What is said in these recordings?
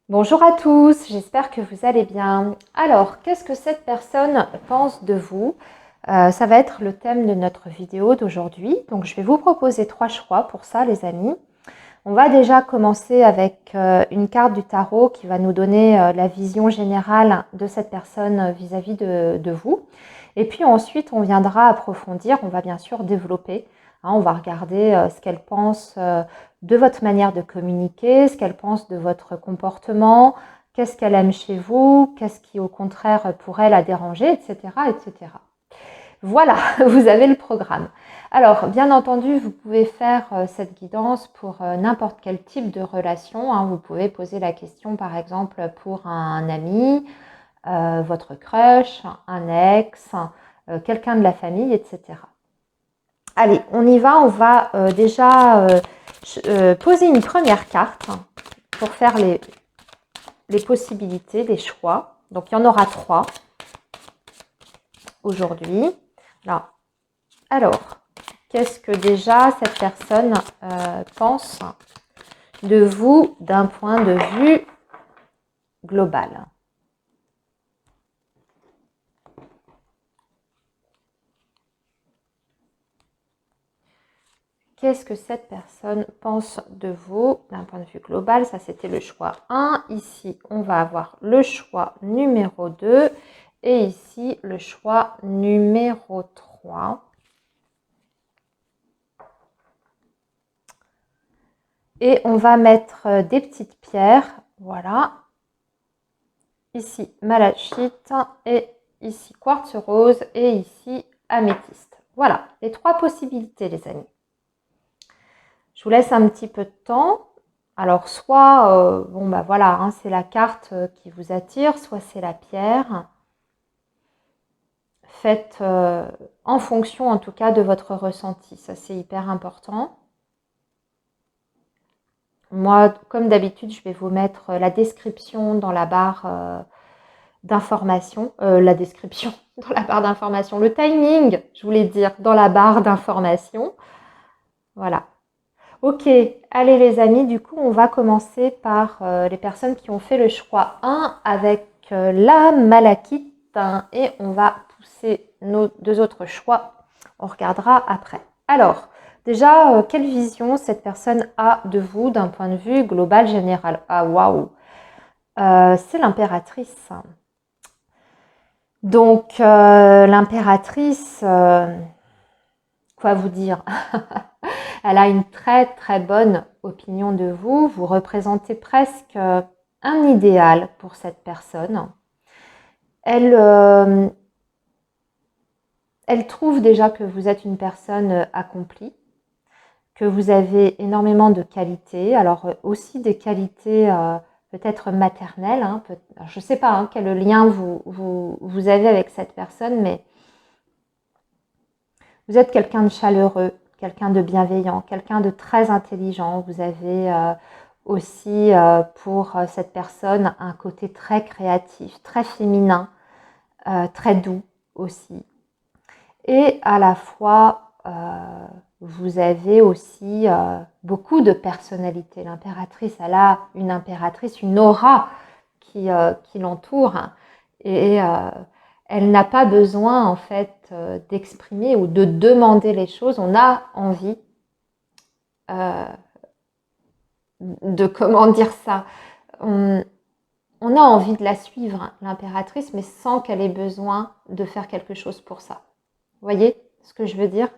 Bonjour à tous, j'espère que vous allez bien. Alors, qu'est-ce que cette personne pense de vous? Ça va être le thème de notre vidéo d'aujourd'hui. Donc, je vais vous proposer 3 choix pour ça, les amis. On va déjà commencer avec une carte du tarot qui va nous donner la vision générale de cette personne vis-à-vis de vous. Et puis ensuite, on viendra approfondir, on va bien sûr développer. On va regarder ce qu'elle pense de votre manière de communiquer, ce qu'elle pense de votre comportement, qu'est-ce qu'elle aime chez vous, qu'est-ce qui au contraire pourrait la déranger, etc., etc. Voilà, vous avez le programme. Alors, bien entendu, vous pouvez faire cette guidance pour n'importe quel type de relation. Vous pouvez poser la question, par exemple, pour un ami, votre crush, un ex, quelqu'un de la famille, etc. Allez, on y va. On va déjà poser une première carte pour faire les possibilités, les choix. Donc, il y en aura 3 aujourd'hui. Là. Alors, qu'est-ce que déjà cette personne pense de vous d'un point de vue global? Qu'est-ce que cette personne pense de vous d'un point de vue global? Ça, c'était le choix 1. Ici, on va avoir le choix numéro 2. Et ici, le choix numéro 3. Et on va mettre des petites pierres. Voilà. Ici, malachite. Et ici, quartz rose. Et ici, améthyste. Voilà, les 3 possibilités, les amis. Je vous laisse un petit peu de temps. Alors, soit, voilà, c'est la carte qui vous attire, soit c'est la pierre. Faites en fonction, en tout cas, de votre ressenti. Ça, c'est hyper important. Moi, comme d'habitude, je vais vous mettre la description dans la barre d'information. La description dans la barre d'information. Le timing, je voulais dire, dans la barre d'information. Voilà. Ok, allez les amis, du coup on va commencer par les personnes qui ont fait le choix 1 avec la malachite et on va pousser nos 2 autres choix, on regardera après. Alors, déjà, quelle vision cette personne a de vous d'un point de vue global général? Ah waouh, c'est l'impératrice. Donc l'impératrice, quoi vous dire? Elle a une très très bonne opinion de vous. Vous représentez presque un idéal pour cette personne. Elle trouve déjà que vous êtes une personne accomplie, que vous avez énormément de qualités. Alors aussi des qualités peut-être maternelles. Je ne sais pas quel lien vous avez avec cette personne, mais vous êtes quelqu'un de chaleureux, quelqu'un de bienveillant, quelqu'un de très intelligent. Vous avez aussi pour cette personne un côté très créatif, très féminin, très doux aussi. Et à la fois, vous avez aussi beaucoup de personnalité. L'impératrice, elle a une impératrice, une aura qui l'entoure. Et elle n'a pas besoin en fait d'exprimer ou de demander les choses. On a envie de, comment dire ça, on a envie de la suivre, l'impératrice, mais sans qu'elle ait besoin de faire quelque chose pour ça. Vous voyez ce que je veux dire?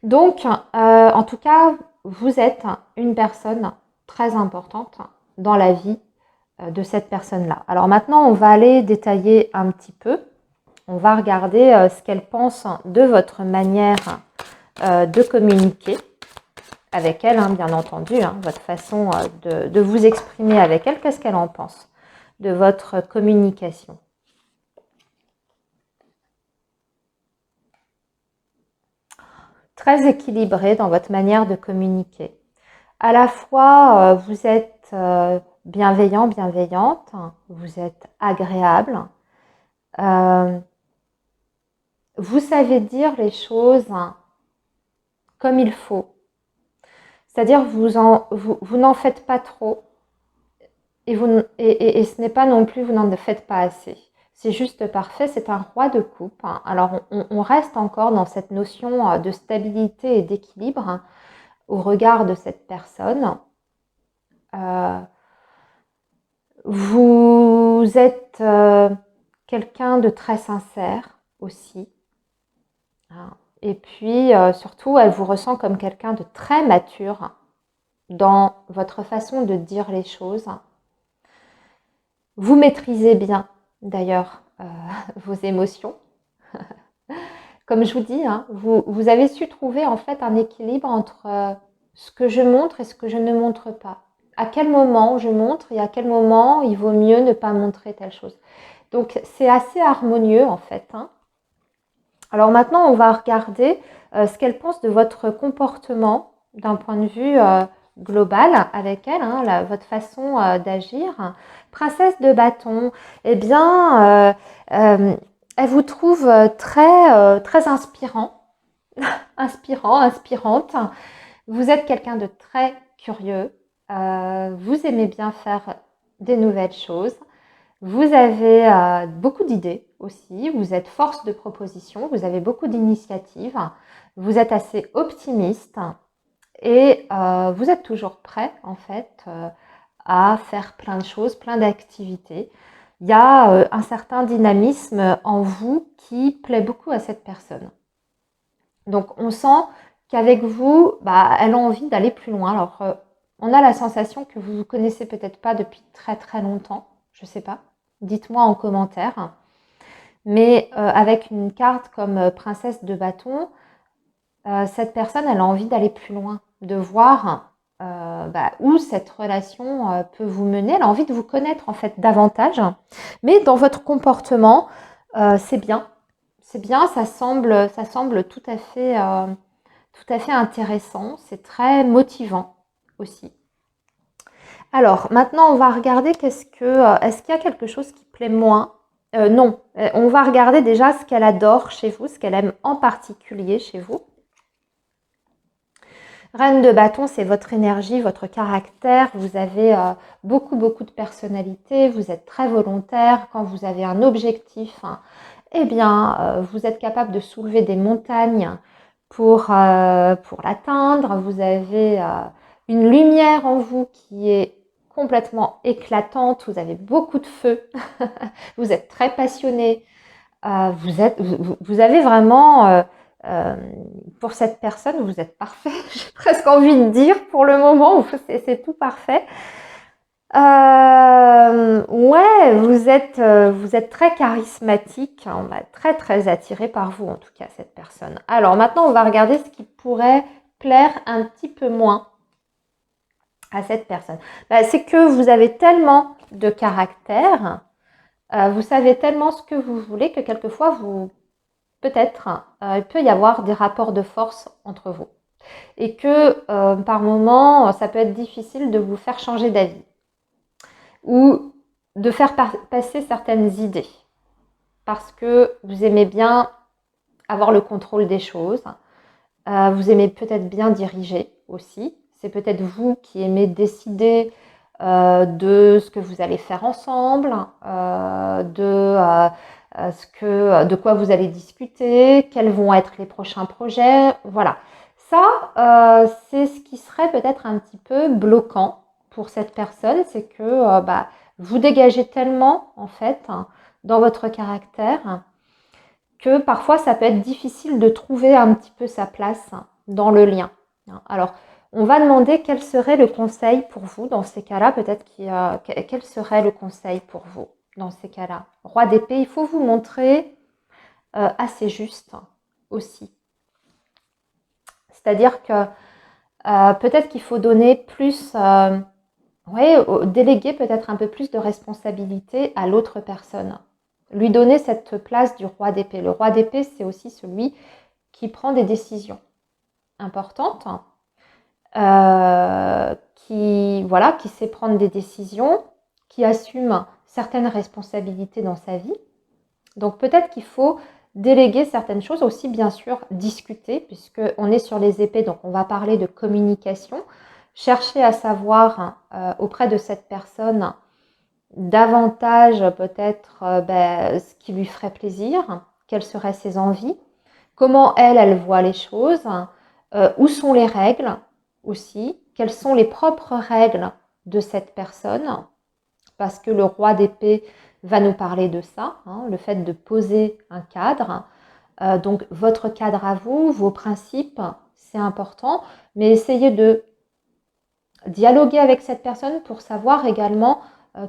Donc, en tout cas, vous êtes une personne très importante dans la vie de cette personne-là. Alors maintenant, on va aller détailler un petit peu. On va regarder ce qu'elle pense de votre manière de communiquer avec elle, bien entendu, votre façon de vous exprimer avec elle. Qu'est-ce qu'elle en pense de votre communication? Très équilibré dans votre manière de communiquer. À la fois, vous êtes bienveillant, bienveillante, vous êtes agréable. Vous savez dire les choses comme il faut. C'est-à-dire vous n'en faites pas trop. et ce n'est pas non plus, vous n'en faites pas assez. C'est juste parfait, c'est un roi de coupe. Alors on reste encore dans cette notion de stabilité et d'équilibre au regard de cette personne. Vous êtes quelqu'un de très sincère aussi. Et puis surtout, elle vous ressent comme quelqu'un de très mature dans votre façon de dire les choses. Vous maîtrisez bien d'ailleurs vos émotions. Comme je vous dis, vous avez su trouver en fait un équilibre entre ce que je montre et ce que je ne montre pas. À quel moment je montre et à quel moment il vaut mieux ne pas montrer telle chose. Donc c'est assez harmonieux en fait. Alors maintenant, on va regarder ce qu'elle pense de votre comportement d'un point de vue global avec elle, votre façon d'agir. Princesse de bâton, eh bien, elle vous trouve très inspirant, inspirante. Vous êtes quelqu'un de très curieux. Vous aimez bien faire des nouvelles choses. Vous avez beaucoup d'idées aussi, vous êtes force de proposition, vous avez beaucoup d'initiatives, vous êtes assez optimiste et vous êtes toujours prêt en fait à faire plein de choses, plein d'activités. Il y a un certain dynamisme en vous qui plaît beaucoup à cette personne. Donc on sent qu'avec vous, elle a envie d'aller plus loin. Alors on a la sensation que vous ne vous connaissez peut-être pas depuis très très longtemps, je ne sais pas. Dites-moi en commentaire. Mais avec une carte comme princesse de bâton, cette personne, elle a envie d'aller plus loin, de voir où cette relation peut vous mener. Elle a envie de vous connaître en fait davantage. Mais dans votre comportement, c'est bien. C'est bien, ça semble tout à fait intéressant. C'est très motivant aussi. Alors, maintenant, on va regarder est-ce qu'il y a quelque chose qui plaît moins. Non, on va regarder déjà ce qu'elle adore chez vous, ce qu'elle aime en particulier chez vous. Reine de bâton, c'est votre énergie, votre caractère. Vous avez beaucoup de personnalité. Vous êtes très volontaire. Quand vous avez un objectif, eh bien, vous êtes capable de soulever des montagnes pour l'atteindre. Vous avez une lumière en vous qui est complètement éclatante, vous avez beaucoup de feu, vous êtes très passionné, vous avez vraiment, pour cette personne, vous êtes parfait, j'ai presque envie de dire pour le moment, c'est tout parfait. Ouais, vous êtes très charismatique, on va être très attiré par vous en tout cas, cette personne. Alors maintenant, on va regarder ce qui pourrait plaire un petit peu moins à cette personne. C'est que vous avez tellement de caractère, vous savez tellement ce que vous voulez que quelquefois, peut-être, il peut y avoir des rapports de force entre vous. Et que par moment, ça peut être difficile de vous faire changer d'avis ou de faire passer certaines idées parce que vous aimez bien avoir le contrôle des choses, vous aimez peut-être bien diriger aussi. C'est peut-être vous qui aimez décider de ce que vous allez faire ensemble, de quoi vous allez discuter, quels vont être les prochains projets. Voilà. Ça, c'est ce qui serait peut-être un petit peu bloquant pour cette personne. C'est que vous dégagez tellement, en fait, dans votre caractère que parfois ça peut être difficile de trouver un petit peu sa place dans le lien. Alors, on va demander quel serait le conseil pour vous dans ces cas-là. Peut-être quel serait le conseil pour vous dans ces cas-là. Roi d'épée, il faut vous montrer assez juste aussi. C'est-à-dire que peut-être qu'il faut donner plus, déléguer peut-être un peu plus de responsabilité à l'autre personne. Lui donner cette place du roi d'épée. Le roi d'épée, c'est aussi celui qui prend des décisions importantes, qui sait prendre des décisions, qui assume certaines responsabilités dans sa vie. Donc peut-être qu'il faut déléguer certaines choses, aussi bien sûr discuter, puisqu'on est sur les épées, donc on va parler de communication. Chercher à savoir auprès de cette personne davantage peut-être ce qui lui ferait plaisir, quelles seraient ses envies, comment elle voit les choses, où sont les règles aussi, quelles sont les propres règles de cette personne, parce que le roi d'épée va nous parler de ça, hein, le fait de poser un cadre. Donc votre cadre à vous, vos principes, c'est important, mais essayez de dialoguer avec cette personne pour savoir également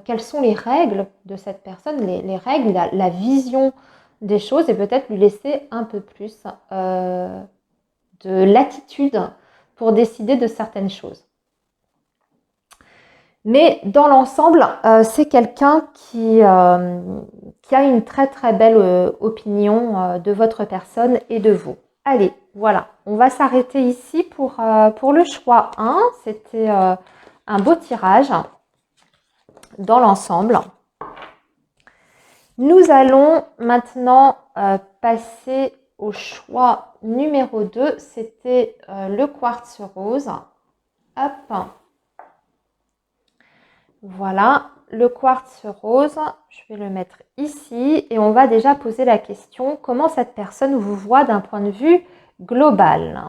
quelles sont les règles de cette personne, les règles, la vision des choses, et peut-être lui laisser un peu plus de latitude pour décider de certaines choses. Mais dans l'ensemble, c'est quelqu'un qui a une très très belle opinion de votre personne et de vous. Allez, voilà, on va s'arrêter ici pour le choix 1. C'était un beau tirage dans l'ensemble. Nous allons maintenant passer au choix numéro 2. C'était le quartz rose. Hop. Voilà, le quartz rose, je vais le mettre ici et on va déjà poser la question, comment cette personne vous voit d'un point de vue global.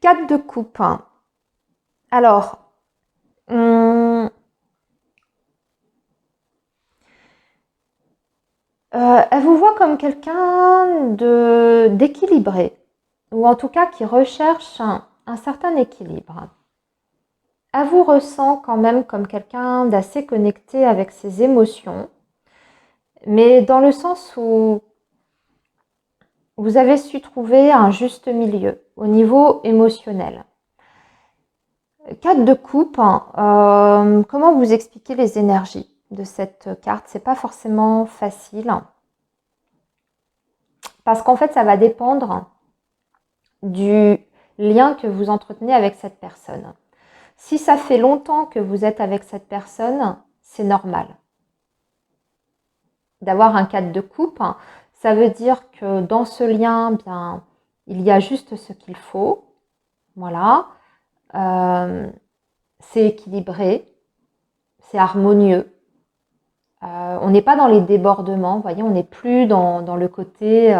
4 de coupe. Alors, elle vous voit comme quelqu'un d'équilibré, ou en tout cas qui recherche un certain équilibre. Elle vous ressent quand même comme quelqu'un d'assez connecté avec ses émotions, mais dans le sens où vous avez su trouver un juste milieu au niveau émotionnel. 4 de coupe, comment vous expliquer les énergies de cette carte? C'est pas forcément facile. Parce qu'en fait, ça va dépendre du lien que vous entretenez avec cette personne. Si ça fait longtemps que vous êtes avec cette personne, c'est normal. D'avoir un 4 de coupe, ça veut dire que dans ce lien, bien, il y a juste ce qu'il faut. Voilà. C'est équilibré, c'est harmonieux. On n'est pas dans les débordements, vous voyez, on n'est plus dans le côté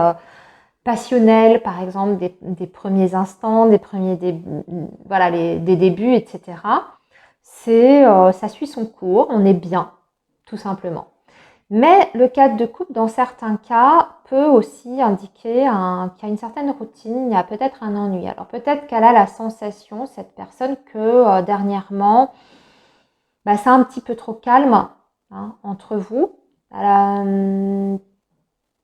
passionnel, par exemple, des premiers instants, des débuts, etc. Ça suit son cours, on est bien, tout simplement. Mais le 4 de coupe, dans certains cas, peut aussi indiquer qu'il y a une certaine routine, il y a peut-être un ennui. Alors peut-être qu'elle a la sensation, cette personne, que dernièrement, c'est un petit peu trop calme entre vous.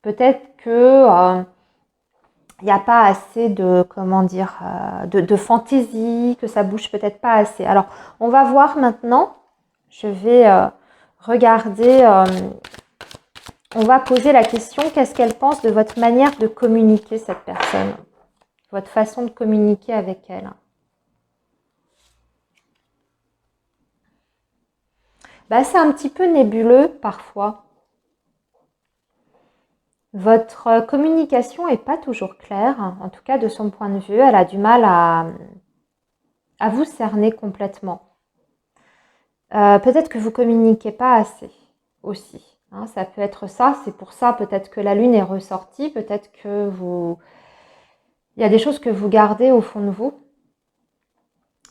Peut-être que il n'y a pas assez de, de fantaisie, que ça bouge peut-être pas assez. Alors, on va voir maintenant. Je vais regarder. On va poser la question, qu'est-ce qu'elle pense de votre manière de communiquer, cette personne? Votre façon de communiquer avec elle. C'est un petit peu nébuleux parfois. Votre communication n'est pas toujours claire, en tout cas de son point de vue. Elle a du mal à vous cerner complètement. Peut-être que vous communiquez pas assez aussi. Ça peut être ça, c'est pour ça peut-être que la lune est ressortie, peut-être que il y a des choses que vous gardez au fond de vous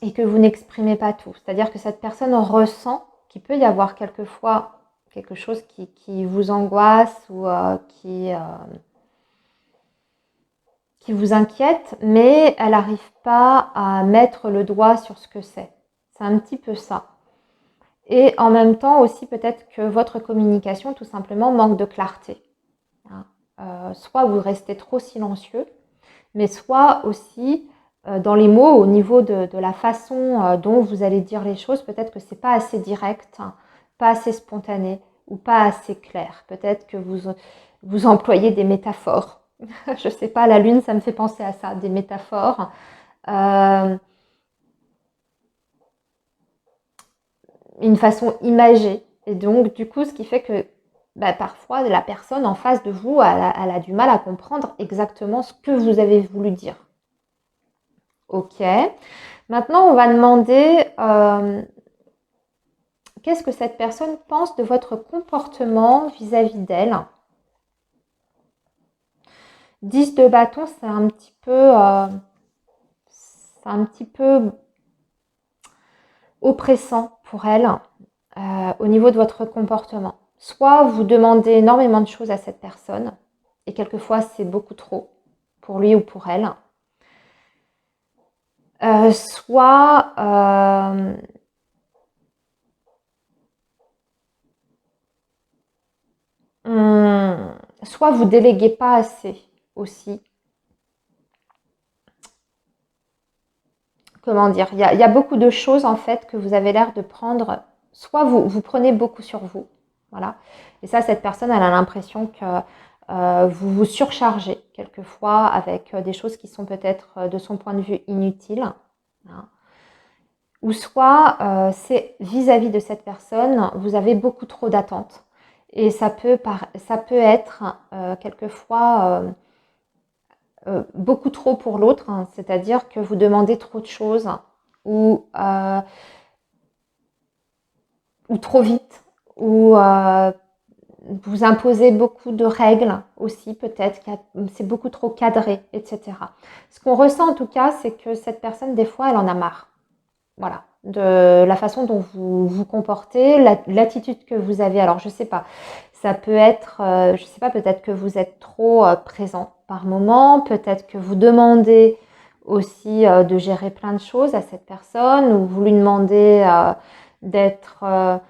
et que vous n'exprimez pas tout. C'est-à-dire que cette personne ressent qu'il peut y avoir quelquefois quelque chose qui vous angoisse ou qui vous inquiète, mais elle n'arrive pas à mettre le doigt sur ce que c'est. C'est un petit peu ça. Et en même temps aussi peut-être que votre communication tout simplement manque de clarté. Soit vous restez trop silencieux, mais soit aussi dans les mots, au niveau de la façon dont vous allez dire les choses, peut-être que c'est pas assez direct, pas assez spontané ou pas assez clair. Peut-être que vous employez des métaphores. Je sais pas, la lune, ça me fait penser à ça, des métaphores. Une façon imagée. Et donc, du coup, ce qui fait que parfois, la personne en face de vous, elle a du mal à comprendre exactement ce que vous avez voulu dire. Ok. Maintenant, on va demander qu'est-ce que cette personne pense de votre comportement vis-à-vis d'elle? 10 de bâton, c'est un petit peu oppressant pour elle au niveau de votre comportement. Soit vous demandez énormément de choses à cette personne, et quelquefois c'est beaucoup trop pour lui ou pour elle. Soit vous déléguez pas assez aussi. Comment dire, il y a beaucoup de choses en fait que vous avez l'air de prendre. Soit vous prenez beaucoup sur vous, voilà. Et ça, cette personne, elle a l'impression que vous vous surchargez quelquefois avec des choses qui sont peut-être de son point de vue inutiles. Hein. Ou soit c'est vis-à-vis de cette personne, vous avez beaucoup trop d'attentes. Et ça peut être quelquefois beaucoup trop pour l'autre, hein, c'est-à-dire que vous demandez trop de choses ou trop vite, ou vous imposez beaucoup de règles aussi, peut-être, c'est beaucoup trop cadré, etc. Ce qu'on ressent en tout cas, c'est que cette personne, des fois, elle en a marre. Voilà, de la façon dont vous vous comportez, l'attitude que vous avez. Alors, je sais pas, ça peut être, je sais pas, peut-être que vous êtes trop présent par moment, peut-être que vous demandez aussi de gérer plein de choses à cette personne, ou vous lui demandez d'être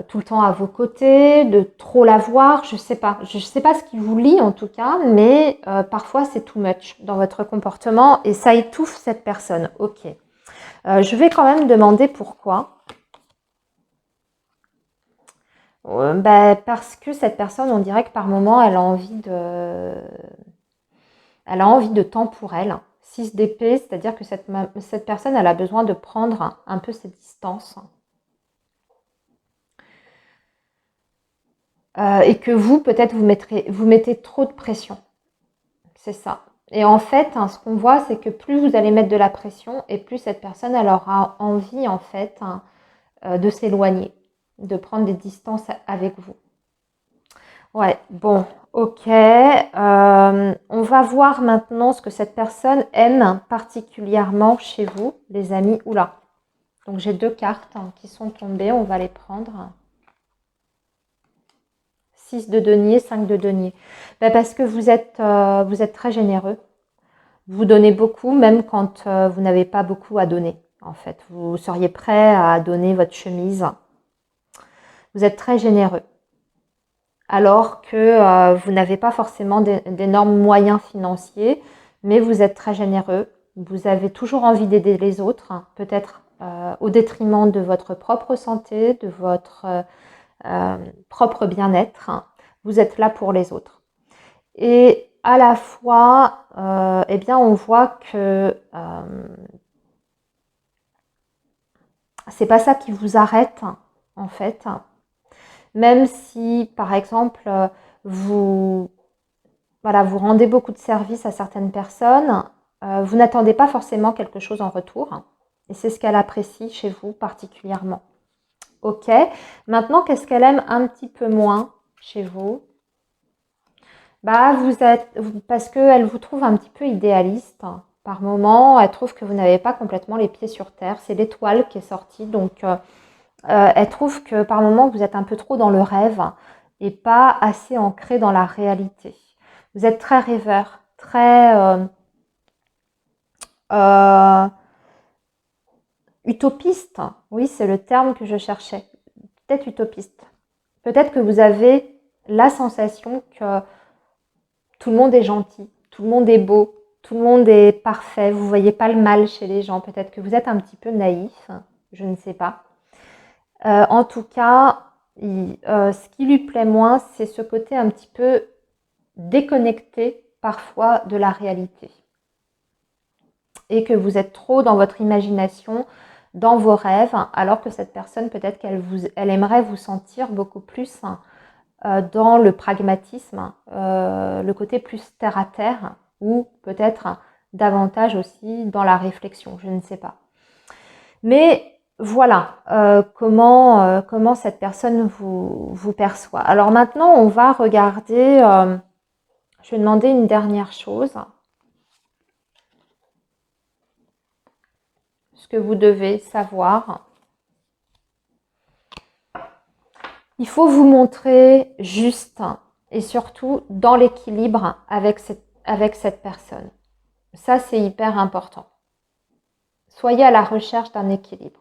tout le temps à vos côtés, de trop la voir, je sais pas ce qui vous lie en tout cas, mais parfois c'est too much dans votre comportement et ça étouffe cette personne. Ok. Je vais quand même demander pourquoi. Parce que cette personne, on dirait que par moment, elle a envie de temps pour elle. 6 d'épée, c'est-à-dire que cette personne, elle a besoin de prendre un peu ses distances. Et que vous, peut-être, vous mettez trop de pression. C'est ça. Et en fait, hein, ce qu'on voit, c'est que plus vous allez mettre de la pression, et plus cette personne, elle aura envie, en fait, hein, de s'éloigner, de prendre des distances avec vous. Ouais, bon, ok. On va voir maintenant ce que cette personne aime particulièrement chez vous, les amis. Oula. Donc j'ai 2 cartes qui sont tombées, on va les prendre. 6 de denier, 5 de denier. Parce que vous êtes très généreux. Vous donnez beaucoup, même quand vous n'avez pas beaucoup à donner. En fait, vous seriez prêt à donner votre chemise. Vous êtes très généreux. Alors que vous n'avez pas forcément d'énormes moyens financiers, mais vous êtes très généreux. Vous avez toujours envie d'aider les autres, hein, peut-être au détriment de votre propre santé, de votre propre bien-être. Vous êtes là pour les autres. Et à la fois, eh bien, on voit que c'est pas ça qui vous arrête, en fait. Même si, par exemple, vous rendez beaucoup de services à certaines personnes, vous n'attendez pas forcément quelque chose en retour. Et c'est ce qu'elle apprécie chez vous particulièrement. Ok. Maintenant, qu'est-ce qu'elle aime un petit peu moins chez vous? Parce qu'elle vous trouve un petit peu idéaliste. Par moment, elle trouve que vous n'avez pas complètement les pieds sur terre. C'est l'étoile qui est sortie. Donc, elle trouve que par moment, vous êtes un peu trop dans le rêve et pas assez ancré dans la réalité. Vous êtes très rêveur, très utopiste. Oui, c'est le terme que je cherchais. Peut-être utopiste. Peut-être que vous avez la sensation que tout le monde est gentil, tout le monde est beau, tout le monde est parfait. Vous ne voyez pas le mal chez les gens. Peut-être que vous êtes un petit peu naïf. Je ne sais pas. En tout cas, ce qui lui plaît moins, c'est ce côté un petit peu déconnecté parfois de la réalité. Et que vous êtes trop dans votre imagination, dans vos rêves, alors que cette personne, peut-être elle aimerait vous sentir beaucoup plus dans le pragmatisme, le côté plus terre à terre, ou peut-être davantage aussi dans la réflexion, je ne sais pas. Mais voilà comment cette personne vous perçoit. Alors maintenant, on va regarder, je vais demander une dernière chose. Ce que vous devez savoir. Il faut vous montrer juste et surtout dans l'équilibre avec cette personne. Ça, c'est hyper important. Soyez à la recherche d'un équilibre.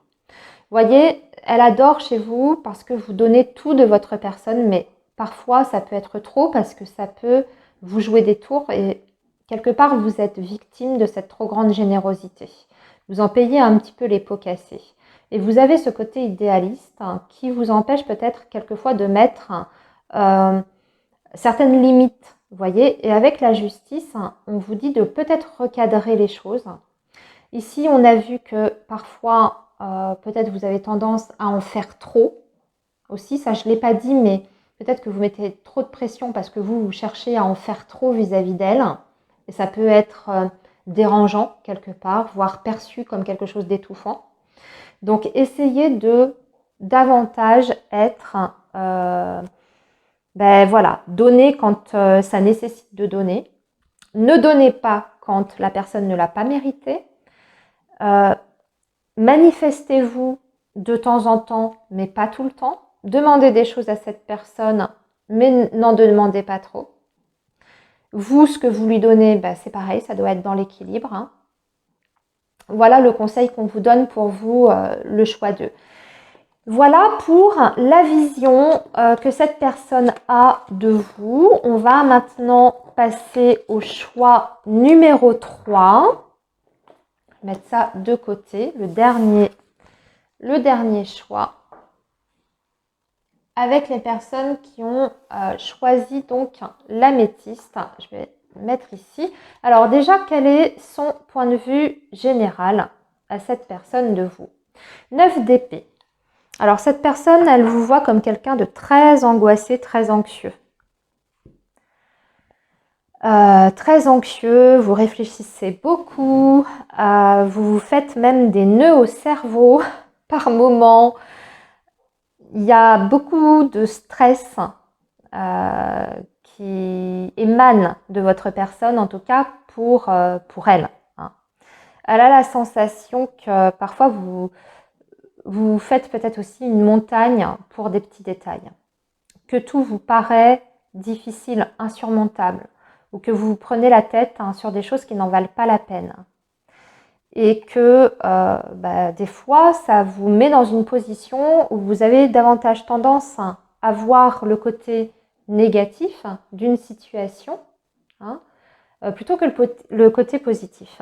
Voyez, elle adore chez vous parce que vous donnez tout de votre personne, mais parfois ça peut être trop parce que ça peut vous jouer des tours et quelque part vous êtes victime de cette trop grande générosité. Vous en payez un petit peu les pots cassés. Et vous avez ce côté idéaliste qui vous empêche peut-être quelquefois de mettre certaines limites, voyez. Et avec la justice, on vous dit de peut-être recadrer les choses. Ici, on a vu que parfois, peut-être vous avez tendance à en faire trop. Aussi, ça je ne l'ai pas dit, mais peut-être que vous mettez trop de pression parce que vous cherchez à en faire trop vis-à-vis d'elle. Et ça peut être dérangeant quelque part, voire perçu comme quelque chose d'étouffant. Donc, essayez de davantage être, voilà, donner quand ça nécessite de donner. Ne donnez pas quand la personne ne l'a pas mérité. Manifestez-vous de temps en temps, mais pas tout le temps. Demandez des choses à cette personne, mais n'en demandez pas trop. Vous, ce que vous lui donnez, c'est pareil, ça doit être dans l'équilibre. Hein. Voilà le conseil qu'on vous donne pour vous, le choix d'eux. Voilà pour la vision que cette personne a de vous. On va maintenant passer au choix numéro 3. Mettre ça de côté, le dernier choix. Avec les personnes qui ont choisi donc l'améthyste. Je vais mettre ici. Alors déjà, quel est son point de vue général à cette personne de vous? 9 d'épée. Alors cette personne, elle vous voit comme quelqu'un de très angoissé, très anxieux. Très anxieux, vous réfléchissez beaucoup, vous vous faites même des nœuds au cerveau par moment. Il y a beaucoup de stress qui émane de votre personne, en tout cas pour elle. Hein. Elle a la sensation que parfois vous faites peut-être aussi une montagne pour des petits détails. Que tout vous paraît difficile, insurmontable, ou que vous prenez la tête sur des choses qui n'en valent pas la peine. Et que des fois, ça vous met dans une position où vous avez davantage tendance à voir le côté négatif d'une situation plutôt que le côté positif.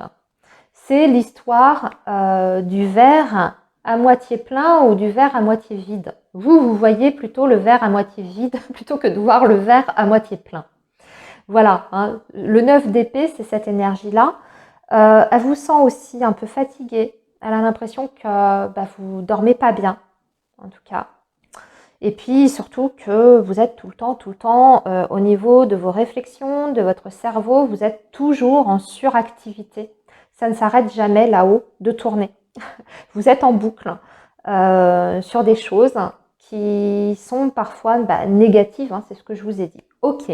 C'est l'histoire du verre à moitié plein ou du verre à moitié vide. Vous voyez plutôt le verre à moitié vide plutôt que de voir le verre à moitié plein. Voilà, hein. Le 9 d'épée, c'est cette énergie-là. Elle vous sent aussi un peu fatiguée. Elle a l'impression que vous dormez pas bien, en tout cas. Et puis surtout que vous êtes tout le temps, au niveau de vos réflexions, de votre cerveau, vous êtes toujours en suractivité. Ça ne s'arrête jamais là-haut de tourner. Vous êtes en boucle sur des choses qui sont parfois négatives, hein, c'est ce que je vous ai dit. Ok.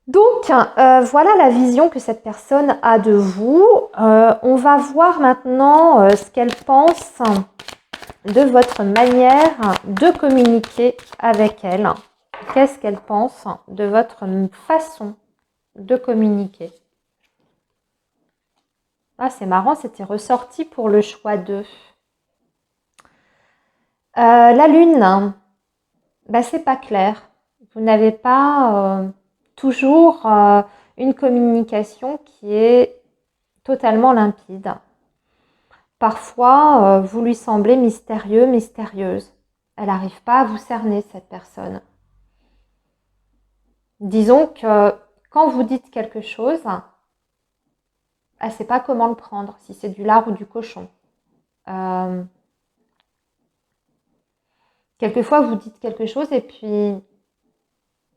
Donc, voilà la vision que cette personne a de vous. On va voir maintenant ce qu'elle pense de votre manière de communiquer avec elle. Qu'est-ce qu'elle pense de votre façon de communiquer? Ah, c'est marrant, c'était ressorti pour le choix 2. La lune, c'est pas clair. Vous n'avez pas toujours une communication qui est totalement limpide. Parfois, vous lui semblez mystérieux, mystérieuse. Elle n'arrive pas à vous cerner, cette personne. Disons que quand vous dites quelque chose, elle ne sait pas comment le prendre, si c'est du lard ou du cochon. Quelquefois, vous dites quelque chose et puis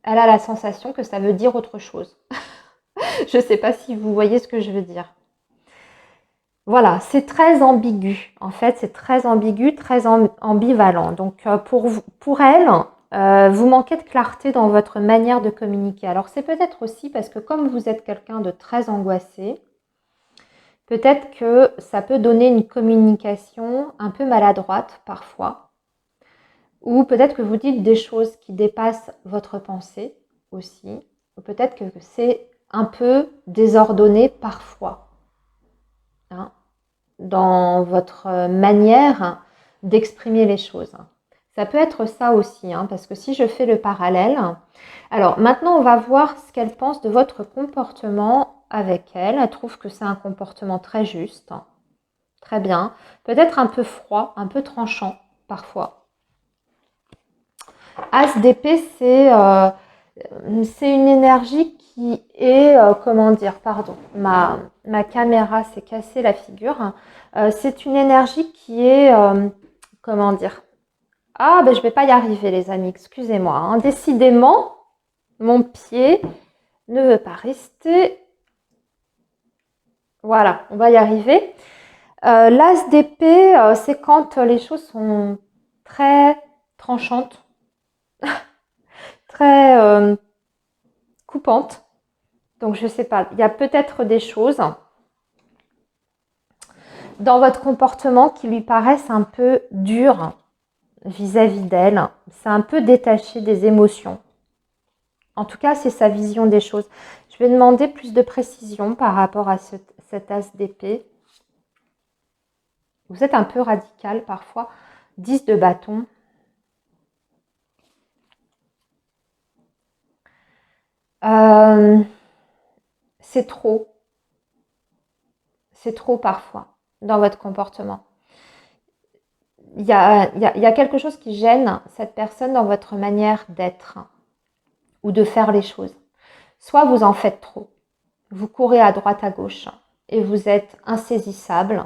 elle a la sensation que ça veut dire autre chose. Je ne sais pas si vous voyez ce que je veux dire. Voilà, c'est très ambigu. En fait, c'est très ambigu, très ambivalent. Donc, pour elle, vous manquez de clarté dans votre manière de communiquer. Alors, c'est peut-être aussi parce que comme vous êtes quelqu'un de très angoissé, peut-être que ça peut donner une communication un peu maladroite parfois. Ou peut-être que vous dites des choses qui dépassent votre pensée aussi. Ou peut-être que c'est un peu désordonné parfois, hein, dans votre manière d'exprimer les choses. Ça peut être ça aussi, hein, parce que si je fais le parallèle, alors maintenant on va voir ce qu'elle pense de votre comportement avec elle. Elle trouve que c'est un comportement très juste, très bien, peut-être un peu froid, un peu tranchant parfois. As d'épée, c'est une énergie qui est, comment dire, pardon, ma caméra s'est cassée la figure. C'est une énergie qui est, comment dire, ah ben je vais pas y arriver les amis, excusez-moi, hein. Décidément, mon pied ne veut pas rester. Voilà, on va y arriver. L'as d'épée, c'est quand les choses sont très tranchantes, très coupantes. Donc je sais pas, il y a peut-être des choses dans votre comportement qui lui paraissent un peu dures vis-à-vis d'elle. C'est un peu détaché des émotions. En tout cas, c'est sa vision des choses. Je vais demander plus de précision par rapport à cet as d'épée. Vous êtes un peu radical parfois. 10 de bâton. C'est trop. C'est trop parfois dans votre comportement. Il y a quelque chose qui gêne cette personne dans votre manière d'être ou de faire les choses. Soit vous en faites trop. Vous courez à droite, à gauche et vous êtes insaisissable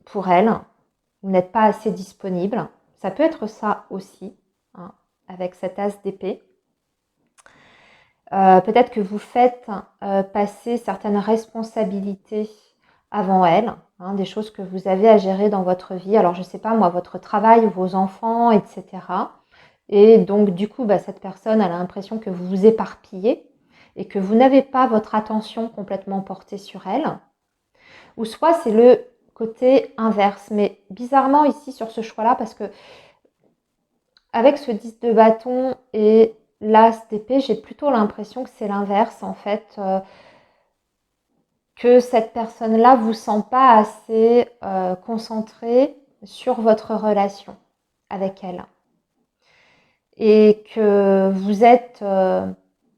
pour elle. Vous n'êtes pas assez disponible. Ça peut être ça aussi, hein, avec cet as d'épée. Peut-être que vous faites passer certaines responsabilités avant elle, hein, des choses que vous avez à gérer dans votre vie. Alors, je ne sais pas, moi, votre travail, vos enfants, etc. Et donc, du coup, cette personne, elle a l'impression que vous vous éparpillez et que vous n'avez pas votre attention complètement portée sur elle. Ou soit c'est le côté inverse. Mais bizarrement, ici, sur ce choix-là, parce que avec ce 10 de bâton et l'as d'épée, j'ai plutôt l'impression que c'est l'inverse, en fait. Que cette personne-là vous sent pas assez concentré sur votre relation avec elle. Et que vous êtes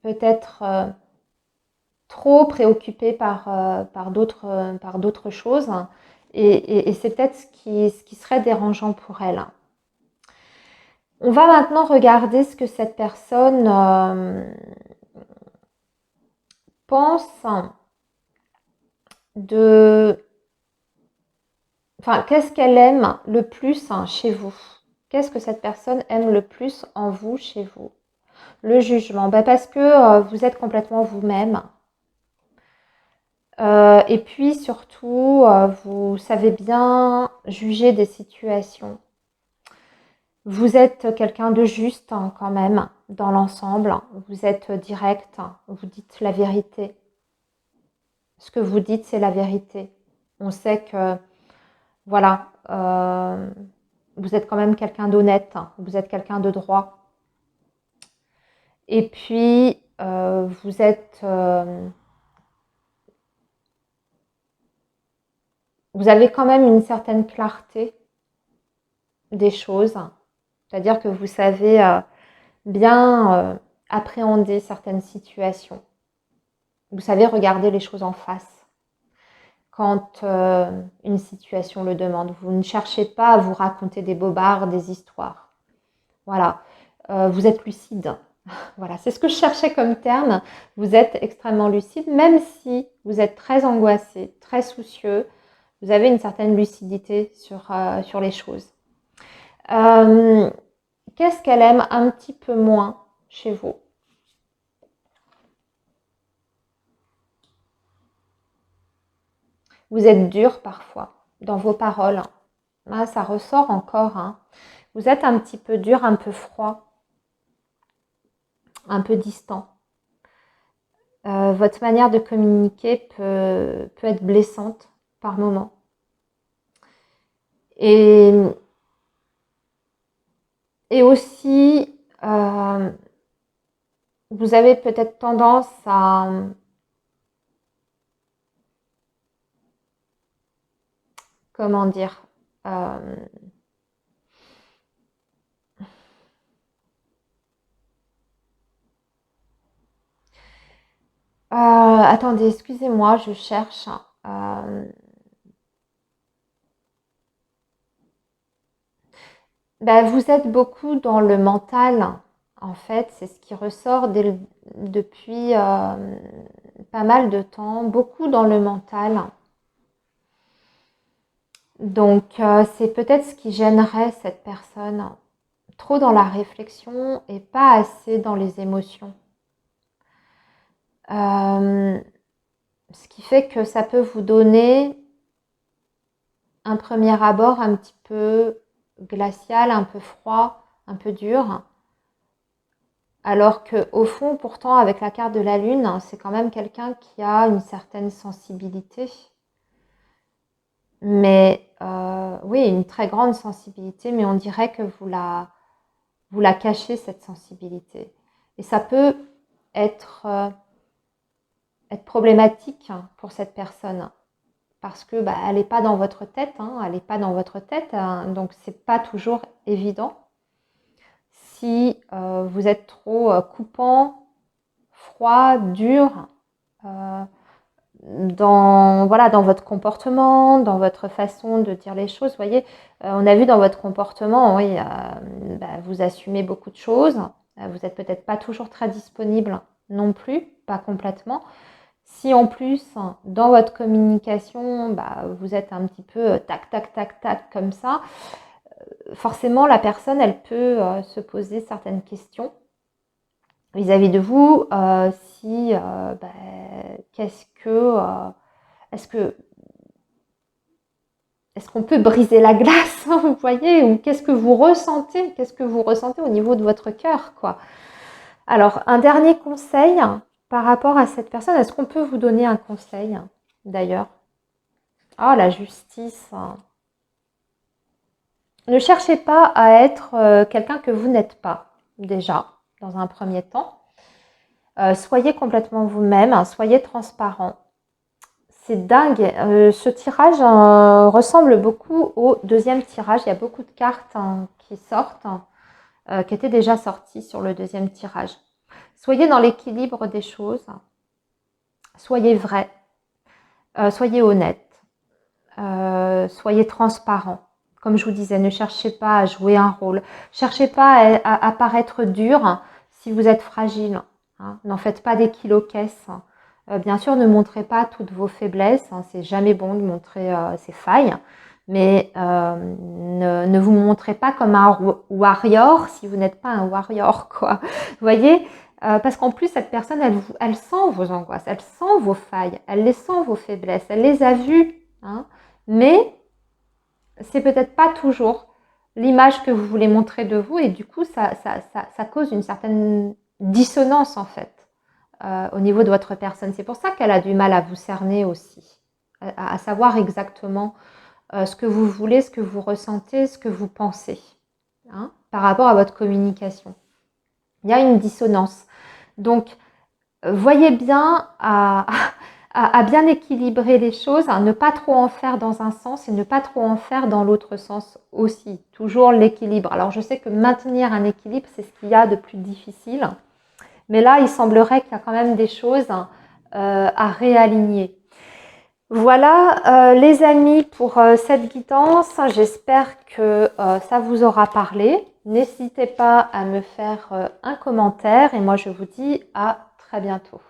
peut-être trop préoccupé par d'autres choses. Et c'est peut-être ce qui serait dérangeant pour elle. On va maintenant regarder ce que cette personne pense de... Enfin, qu'est-ce qu'elle aime le plus chez vous? Qu'est-ce que cette personne aime le plus en vous, chez vous? Le jugement, parce que vous êtes complètement vous-même. Et puis surtout, vous savez bien juger des situations. Vous êtes quelqu'un de juste quand même, dans l'ensemble. Vous êtes direct, vous dites la vérité. Ce que vous dites, c'est la vérité. On sait que, voilà, vous êtes quand même quelqu'un d'honnête, vous êtes quelqu'un de droit. Et puis, vous êtes... vous avez quand même une certaine clarté des choses. C'est-à-dire que vous savez bien appréhender certaines situations. Vous savez regarder les choses en face quand une situation le demande. Vous ne cherchez pas à vous raconter des bobards, des histoires. Voilà. Vous êtes lucide. Voilà, c'est ce que je cherchais comme terme. Vous êtes extrêmement lucide, même si vous êtes très angoissé, très soucieux. Vous avez une certaine lucidité sur les choses. Qu'est-ce qu'elle aime un petit peu moins chez vous? Vous êtes dur parfois dans vos paroles. Ah, ça ressort encore. Hein. Vous êtes un petit peu dur, un peu froid, un peu distant. Votre manière de communiquer peut être blessante par moments. Et aussi, vous avez peut-être tendance à comment dire, attendez, excusez-moi, je cherche. Vous êtes beaucoup dans le mental, en fait, c'est ce qui ressort depuis pas mal de temps, beaucoup dans le mental. Donc, c'est peut-être ce qui gênerait cette personne, trop dans la réflexion et pas assez dans les émotions. Ce qui fait que ça peut vous donner un premier abord un petit peu glacial, un peu froid, un peu dur. Alors qu'au fond, pourtant, avec la carte de la Lune, c'est quand même quelqu'un qui a une certaine sensibilité. Mais oui, une très grande sensibilité, mais on dirait que vous la cachez, cette sensibilité. Et ça peut être problématique pour cette personne. Parce que elle n'est pas dans votre tête, elle n'est pas dans votre tête, donc c'est pas toujours évident. Si vous êtes trop coupant, froid, dur, dans votre comportement, dans votre façon de dire les choses, vous voyez, on a vu dans votre comportement, oui, vous assumez beaucoup de choses, vous n'êtes peut-être pas toujours très disponible non plus, pas complètement. Si en plus, dans votre communication, vous êtes un petit peu tac, tac, tac, tac, comme ça, forcément, la personne, elle peut se poser certaines questions vis-à-vis de vous. Si, est-ce qu'on peut briser la glace, vous voyez, ou qu'est-ce que vous ressentez au niveau de votre cœur, quoi. Alors, un dernier conseil par rapport à cette personne, est-ce qu'on peut vous donner un conseil, d'ailleurs? Ah, la justice. Ne cherchez pas à être quelqu'un que vous n'êtes pas, déjà, dans un premier temps. Soyez complètement vous-même, soyez transparent. C'est dingue, ce tirage ressemble beaucoup au deuxième tirage. Il y a beaucoup de cartes qui sortent, qui étaient déjà sorties sur le deuxième tirage. Soyez dans l'équilibre des choses, soyez vrai, soyez honnête, soyez transparent. Comme je vous disais, ne cherchez pas à jouer un rôle. Cherchez pas à paraître dur si vous êtes fragile. Hein. N'en faites pas des kilos-caisses. Bien sûr, ne montrez pas toutes vos faiblesses. Hein. C'est jamais bon de montrer ses failles. Mais ne vous montrez pas comme un warrior si vous n'êtes pas un warrior, quoi. Vous voyez, parce qu'en plus, cette personne, elle sent vos angoisses, elle sent vos failles, elle les sent vos faiblesses, elle les a vues. Hein. Mais c'est peut-être pas toujours l'image que vous voulez montrer de vous et du coup, ça cause une certaine dissonance en fait au niveau de votre personne. C'est pour ça qu'elle a du mal à vous cerner aussi, à savoir exactement ce que vous voulez, ce que vous ressentez, ce que vous pensez par rapport à votre communication. Il y a une dissonance. Donc, voyez bien à bien équilibrer les choses, ne pas trop en faire dans un sens et ne pas trop en faire dans l'autre sens aussi. Toujours l'équilibre. Alors je sais que maintenir un équilibre, c'est ce qu'il y a de plus difficile. Mais là, il semblerait qu'il y a quand même des choses à réaligner. Voilà les amis pour cette guidance. J'espère que ça vous aura parlé. N'hésitez pas à me faire un commentaire et moi je vous dis à très bientôt.